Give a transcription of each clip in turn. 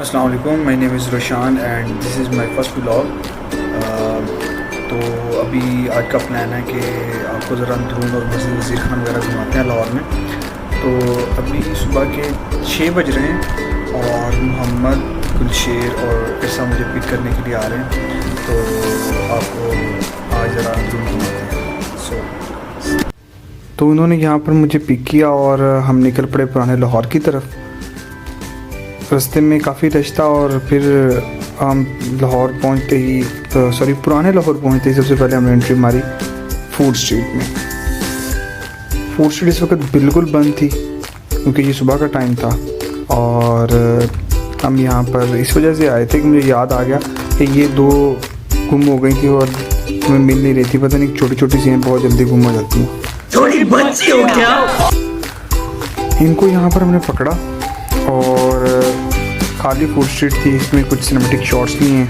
अस्सलाम वालेकुम, my name is Roshan and this is my first vlog. तो अभी आज का प्लान है कि आपको ज़रा अंदरून और मस्जिद वज़ीर खान वगैरह घुमाते हैं लाहौर में। तो अभी सुबह के 6 बज रहे हैं और मोहम्मद, गुलशेर और इरसा मुझे पिक करने के लिए आ रहे हैं। तो आपको आज ज़रा अंदरून घुमाते हैं। तो उन्होंने यहाँ पर मुझे पिक किया और हम निकल पड़े पुराने लाहौर की तरफ। रास्ते में काफ़ी रश था और फिर हम लाहौर पहुँचते ही पुराने लाहौर पहुँचते ही सबसे पहले हमने एंट्री मारी फूड स्ट्रीट में। फूड स्ट्रीट इस वक्त बिल्कुल बंद थी क्योंकि ये सुबह का टाइम था और हम यहाँ पर इस वजह से आए थे कि मुझे याद आ गया कि ये दो गुम हो गई थी और हमें मिल नहीं रही थी। पता नहीं छोटी छोटी चीज़ें बहुत जल्दी गुम हो जाती हैं। थोड़ी बच्ची हो क्या? इनको यहाँ पर हमने पकड़ा और खाली फूड स्ट्रीट थी, इसमें कुछ सिनेमेटिक शॉट्स नहीं हैं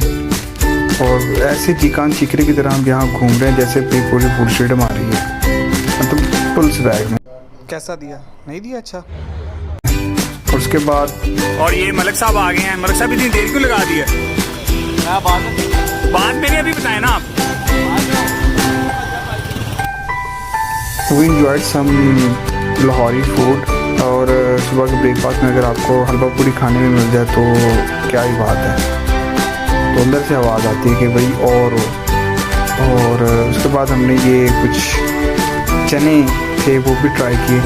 और ऐसे चिकान चिकरे की तरह हम यहाँ घूम रहे हैं जैसे पूरी फूड स्ट्रीट हमारी है, मतलब पुलिस बैग में। कैसा दिया? नहीं दिया? अच्छा। और उसके बाद और ये मलिक साहब आ गए हैं। मलिक साहब इतनी देर क्यों लगा दी है? बात मेरी अभी बताएं ना आप। We enjoyed some Lahori food और सुबह के ब्रेकफास्ट में अगर आपको हलवा पूरी खाने में मिल जाए तो क्या ही बात है। तो अंदर से आवाज़ आती है कि भाई और उसके बाद हमने ये कुछ चने थे वो भी ट्राई किए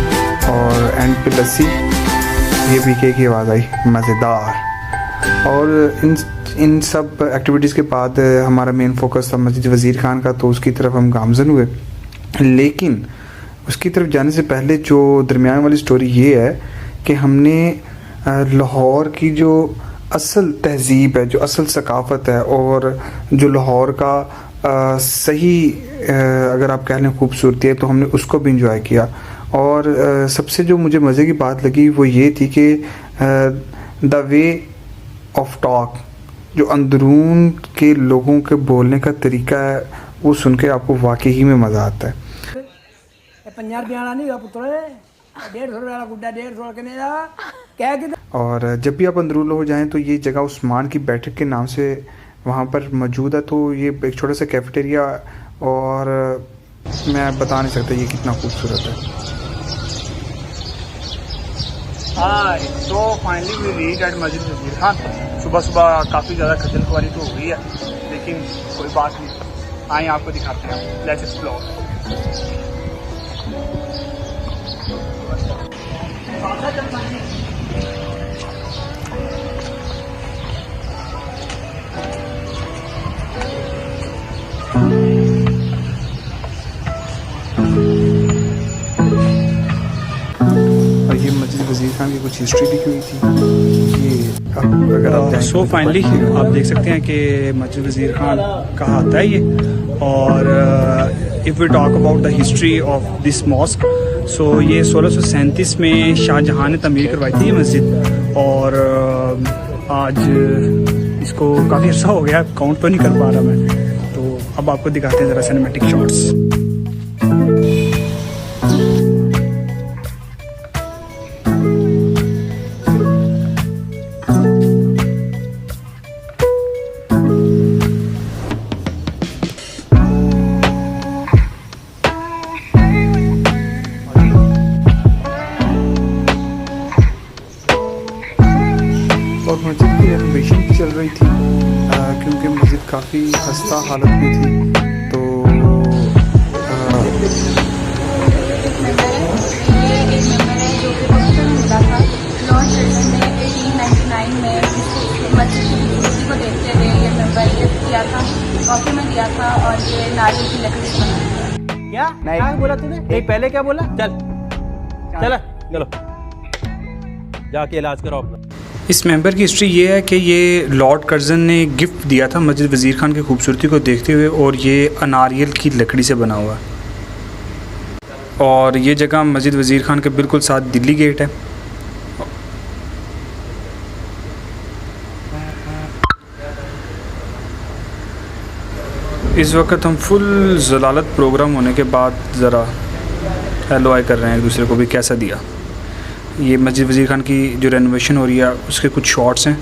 और एंड पे लस्सी, ये पीके की आवाज़ आई मज़ेदार। और इन सब एक्टिविटीज़ के बाद हमारा मेन फोकस था मस्जिद वज़ीर खान का, तो उसकी तरफ हम गामज़न हुए। लेकिन उसकी तरफ जाने से पहले जो दरमियान वाली स्टोरी ये है कि हमने लाहौर की जो असल तहज़ीब है, जो असल सकाफ़त है और जो लाहौर का सही अगर आप कह लें खूबसूरती है, तो हमने उसको भी इंजॉय किया। और सबसे जो मुझे मज़े की बात लगी वो ये थी कि द वे ऑफ टॉक, जो अंदरून के लोगों के बोलने का तरीका है, वो सुन के आपको वाकई ही में मज़ा आता है। 50 और जब भी आप अंदरून हो जाएं तो ये जगह उस्मान की बैठक के नाम से वहाँ पर मौजूद है। तो ये एक छोटा सा कैफेटेरिया और मैं बता नहीं सकता ये कितना खूबसूरत है। हाँ, तो फाइनली वी रीच एट मस्जिद वज़ीर खान। सुबह सुबह काफ़ी ज़्यादा खजल खुआरी तो हो गई है, लेकिन कोई बात नहीं। आइए आपको दिखाते हैं। Let's explore. और ये मस्जिद वज़ीर खान की कुछ हिस्ट्री लिखी हुई थी। ये अगर आप सो फाइनली आप देख सकते हैं कि मस्जिद वज़ीर खान कहाँ आता है ये। और if we talk about the history of this mosque, so ये 1637 में शाहजहाँ ने तमीर करवाई थी ये मस्जिद। और आज इसको काफ़ी अर्सा हो गया, काउंट तो नहीं कर पा रहा मैं। तो अब आपको दिखाते हैं ज़रा सिनेमैटिक शॉट्स। और मस्जिद की रेनोवेशन भी चल रही थी क्योंकि मस्जिद काफ़ी खस्ता हालत में थी। तो को देखते हुए ये मेंबर किया था, कॉफी में दिया था और ये नारियल की लकड़ी से बनाया। क्या क्या बोला तूने? नहीं, पहले क्या बोला? चल चलो जाके इलाज करो अपना। इस मेंबर की हिस्ट्री ये है कि ये लॉर्ड कर्जन ने गिफ्ट दिया था मस्जिद वज़ीर खान की खूबसूरती को देखते हुए, और ये नारियल की लकड़ी से बना हुआ है। और ये जगह मस्जिद वज़ीर खान के बिल्कुल साथ दिल्ली गेट है। इस वक्त हम फुल ज़लालत प्रोग्राम होने के बाद ज़रा हेलो हाय कर रहे हैं एक दूसरे को भी कैसा दिया। ये मस्जिद वज़ीर खान की जो रेनोवेशन हो रही है उसके कुछ शॉट्स हैं।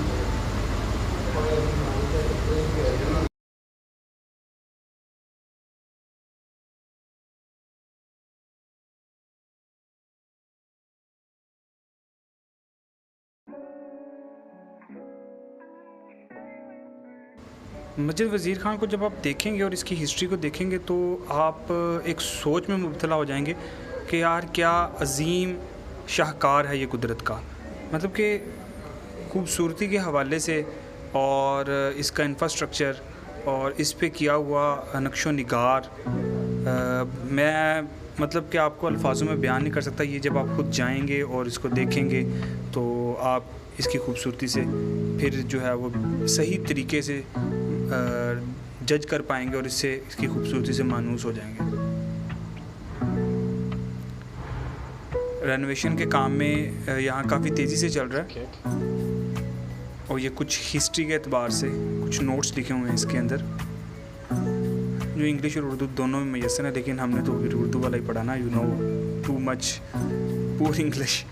मस्जिद वज़ीर ख़ान को जब आप देखेंगे और इसकी हिस्ट्री को देखेंगे तो आप एक सोच में मुब्तला हो जाएंगे कि यार क्या अजीम शाहकार है ये कुदरत का। मतलब कि खूबसूरती के हवाले से और इसका इंफ्रास्ट्रक्चर और इस पे किया हुआ नक्शो निगार, मैं मतलब कि आपको अल्फाजों में बयान नहीं कर सकता। ये जब आप खुद जाएंगे और इसको देखेंगे तो आप इसकी खूबसूरती से फिर जो है वो सही तरीके से जज कर पाएंगे और इससे इसकी खूबसूरती से मानूस हो जाएंगे। रेनोवेशन के काम में यहाँ काफ़ी तेज़ी से चल रहा है और ये कुछ हिस्ट्री के एतबार से कुछ नोट्स लिखे हुए हैं इसके अंदर जो इंग्लिश और उर्दू दोनों में मैसर है, लेकिन हमने तो उर्दू वाला ही पढ़ा ना, यू नो टू मच पूर इंग्लिश।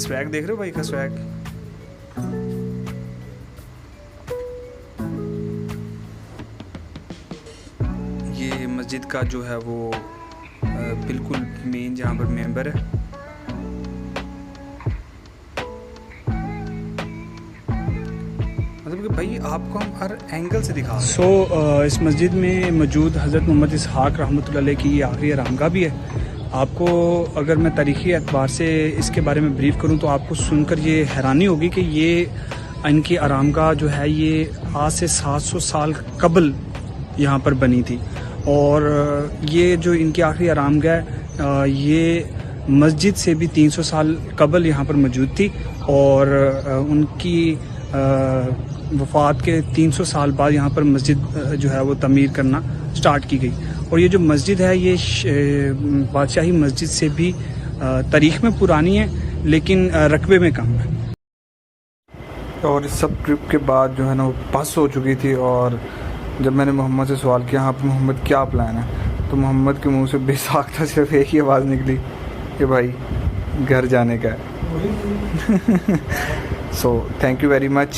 स्वैग देख रहे हो भाई का स्वैग। ये मस्जिद का जो है वो बिल्कुल मेन जहाँ पर मेंबर है। मतलब कि भाई आपको हम हर एंगल से दिखा इस मस्जिद में मौजूद हज़रत मोहम्मद इसहाक़ रहमतुल्लाह अलैह की ये आखिरी आरामगाह भी है। आपको अगर मैं तारीख़ी एतबार से इसके बारे में ब्रीफ़ करूं तो आपको सुनकर ये हैरानी होगी कि ये इनकी आरामगाह जो है ये आज से 700 साल कबल यहाँ पर बनी थी और ये जो इनकी आखिरी आरामगाह ये मस्जिद से भी 300 साल कबल यहाँ पर मौजूद थी और उनकी वफ़ात के 300 साल बाद यहाँ पर मस्जिद जो है वो तमीर करना स्टार्ट की गई। और ये जो मस्जिद है ये बादशाही मस्जिद से भी तारीख़ में पुरानी है लेकिन रकबे में कम है। और इस सब ट्रिप के बाद जो है ना वो बस हो चुकी थी और जब मैंने मोहम्मद से सवाल किया हाँ मोहम्मद क्या प्लान है, तो मोहम्मद के मुंह से बेसाख्ता सिर्फ एक ही आवाज़ निकली कि भाई घर जाने का है। So thank you very much.